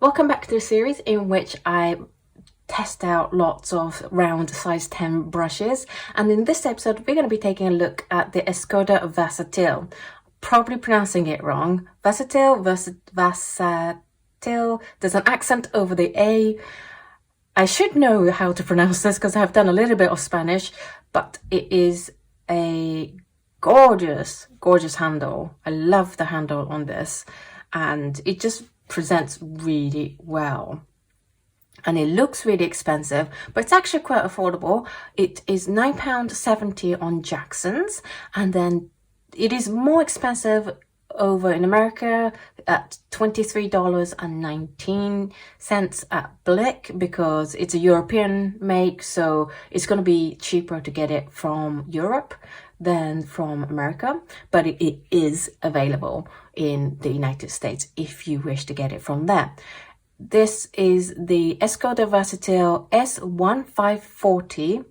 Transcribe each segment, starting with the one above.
Welcome back to the series in which I test out lots of round size 10 brushes, and in this episode we're going to be taking a look at the Escoda Versatil. Probably pronouncing it wrong. Versatil, Versatil. There's an accent over the A. I should know how to pronounce this because I've done a little bit of Spanish, but it is a gorgeous handle. I love the handle on this, and it just presents really well. And it looks really expensive, but it's actually quite affordable. It is £9.70 on Jackson's, and then it is more expensive over in America at $23.19 at Blick, because it's a European make, so it's going to be cheaper to get it from Europe than from America, but it is available in the United States if you wish to get it from there. This is the Escoda Versatil S1540,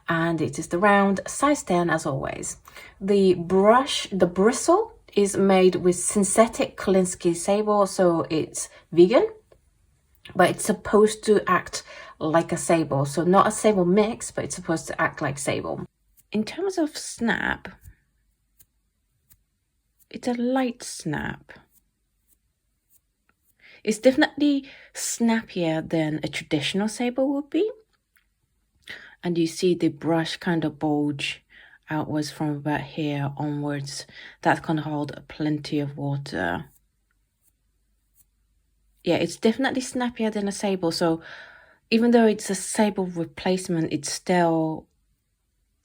and it is the round size 10 as always. The bristle is made with synthetic Kolinsky sable, so it's vegan, but it's supposed to act like a sable. So not a sable mix, but it's supposed to act like sable. In terms of snap, it's a light snap. It's definitely snappier than a traditional sable would be. And you see the brush kind of bulge outwards from about here onwards. That's going to hold plenty of water. Yeah, it's definitely snappier than a sable. So even though it's a sable replacement, it's still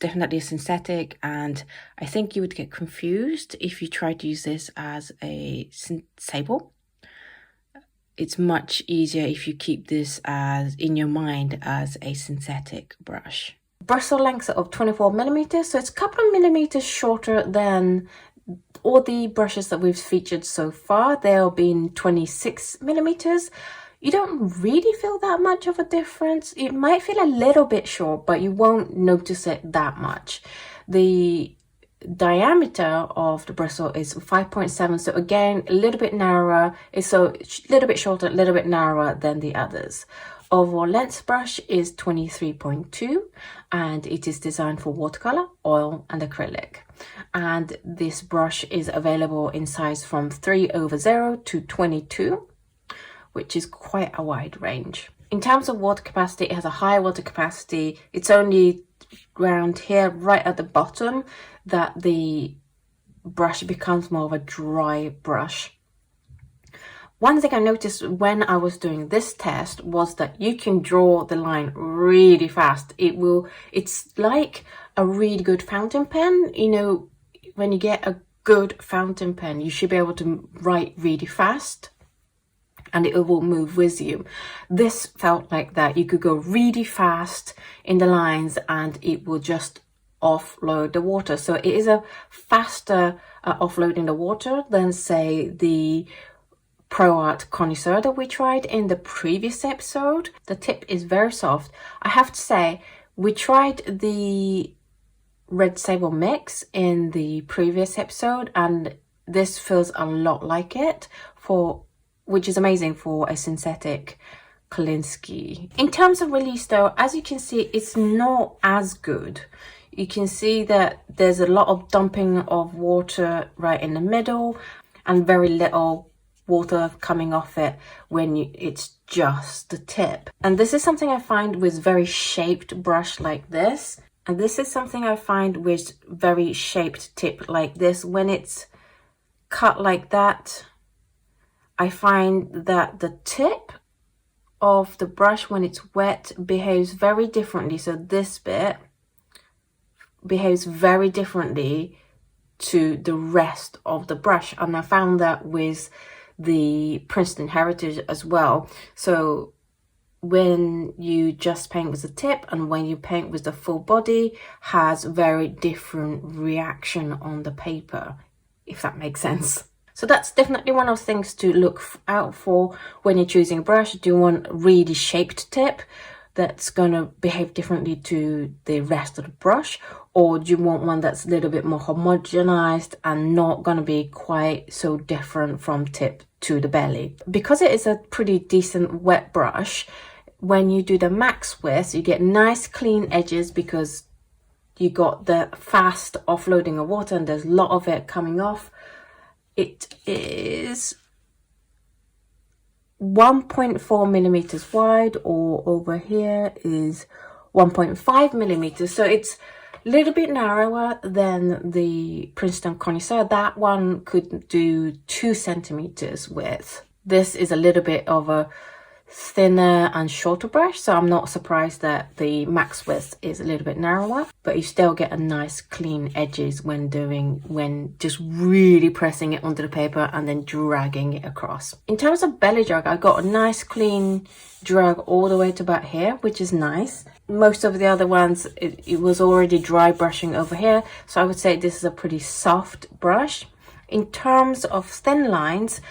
definitely a synthetic, and I think you would get confused if you try to use this as a sable. It's much easier if you keep this as in your mind as a synthetic brush. Bristle length of 24mm, so it's a couple of millimeters shorter than all the brushes that we've featured so far. They'll be 26mm. You don't really feel that much of a difference. It might feel a little bit short, but you won't notice it that much. The diameter of the bristle is 5.7, so again a little bit narrower. It's a little bit shorter, a little bit narrower than the others. Overall length brush is 23.2, and it is designed for watercolor, oil and acrylic. And this brush is available in size from 3/0 to 22, which is quite a wide range. In terms of water capacity, it has a high water capacity. It's only around here, right at the bottom, that the brush becomes more of a dry brush. One thing I noticed when I was doing this test was that you can draw the line really fast. It's like a really good fountain pen. You know, when you get a good fountain pen, you should be able to write really fast, and it will move with you. This felt like that. You could go really fast in the lines and it will just offload the water. So it is a faster offloading the water than, say, the Pro Art Connoisseur that we tried in the previous episode. The tip is very soft. I have to say, we tried the Red Sable mix in the previous episode, and this feels a lot like it, which is amazing for a synthetic Kolinsky. In terms of release though, as you can see, it's not as good. You can see that there's a lot of dumping of water right in the middle and very little water coming off it when it's just the tip. And this is something I find with very shaped brush like this. And this is something I find with very shaped tip like this. When it's cut like that, I find that the tip of the brush when it's wet behaves very differently. So this bit behaves very differently to the rest of the brush, and I found that with the Princeton Heritage as well. So when you just paint with the tip and when you paint with the full body, has very different reaction on the paper, if that makes sense. So that's definitely one of the things to look out for when you're choosing a brush. Do you want a really shaped tip that's going to behave differently to the rest of the brush, or do you want one that's a little bit more homogenized and not going to be quite so different from tip to the belly? Because it is a pretty decent wet brush, when you do the max width, you get nice clean edges because you got the fast offloading of water and there's a lot of it coming off. It is 1.4 millimeters wide, or over here is 1.5 millimeters. So it's a little bit narrower than the Princeton Connoisseur. That one could do 2 centimeters width. This is a little bit of a thinner and shorter brush, so I'm not surprised that the max width is a little bit narrower, but you still get a nice clean edges when just really pressing it onto the paper and then dragging it across. In terms of belly drag, I got a nice clean drag all the way to about here, which is nice. Most of the other ones, it was already dry brushing over here, so I would say this is a pretty soft brush. In terms of thin lines,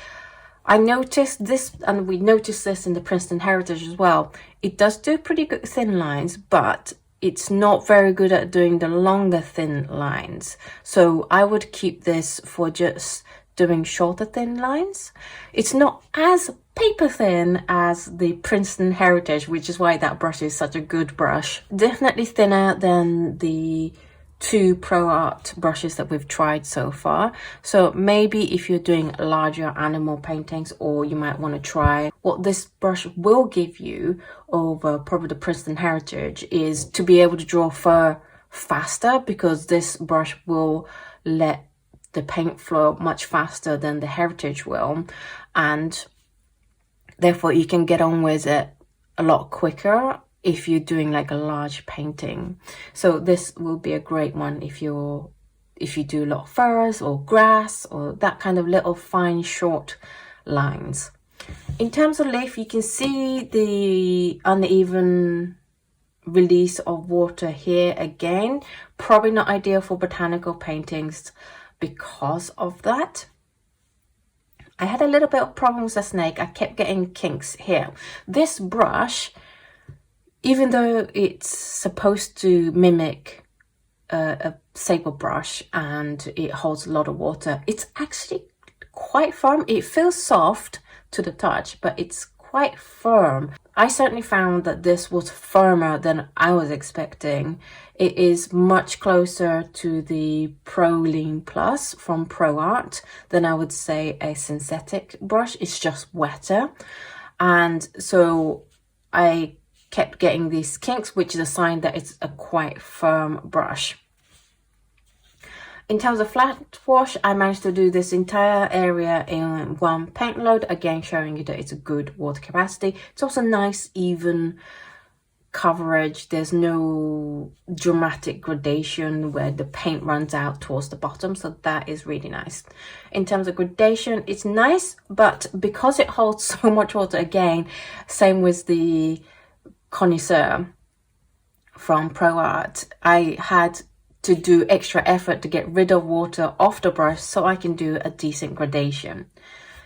I noticed this, and we noticed this in the Princeton Heritage as well. It does do pretty good thin lines, but it's not very good at doing the longer thin lines. So I would keep this for just doing shorter thin lines. It's not as paper thin as the Princeton Heritage, which is why that brush is such a good brush. Definitely thinner than the 2 Pro Art brushes that we've tried so far. So maybe if you're doing larger animal paintings, or you might want to try what this brush will give you over probably the Princeton Heritage, is to be able to draw fur faster, because this brush will let the paint flow much faster than the Heritage will, and therefore you can get on with it a lot quicker if you're doing like a large painting. So this will be a great one if you do a lot of furs or grass or that kind of little fine short lines. In terms of leaf, you can see the uneven release of water here again. Probably not ideal for botanical paintings because of that. I had a little bit of problems with the snake. I kept getting kinks here. This brush, even though it's supposed to mimic a sable brush and it holds a lot of water, it's actually quite firm. It feels soft to the touch, but it's quite firm. I certainly found that this was firmer than I was expecting. It is much closer to the Pro Lean Plus from Pro Art than I would say a synthetic brush. It's just wetter. And so I kept getting these kinks, which is a sign that it's a quite firm brush. In terms of flat wash, I managed to do this entire area in one paint load, again showing you that it's a good water capacity. It's also nice even coverage. There's no dramatic gradation where the paint runs out towards the bottom, so that is really nice. In terms of gradation, it's nice, but because it holds so much water, again, same with the Connoisseur from Pro Art, I had to do extra effort to get rid of water off the brush so I can do a decent gradation.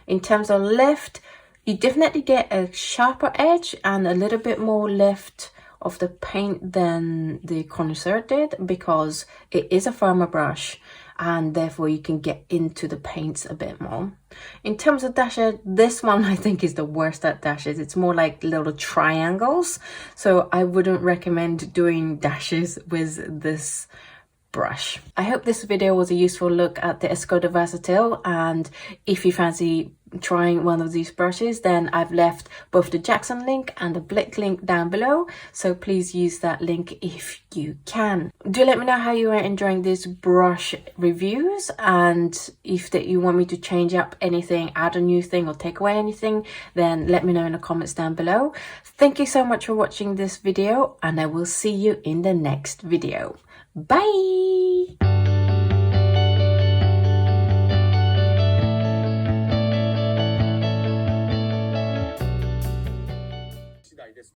In terms of lift, you definitely get a sharper edge and a little bit more lift of the paint than the Connoisseur did, because it is a firmer brush and therefore you can get into the paints a bit more. In terms of dashes, this one I think is the worst at dashes. It's more like little triangles, so I wouldn't recommend doing dashes with this brush. I hope this video was a useful look at the Escoda Versatil, and if you fancy trying one of these brushes, then I've left both the Jackson link and the Blick link down below, so please use that link if you can. Do let me know how you are enjoying these brush reviews, and if that you want me to change up anything, add a new thing or take away anything, then let me know in the comments down below. Thank you so much for watching this video, and I will see you in the next video. Bye!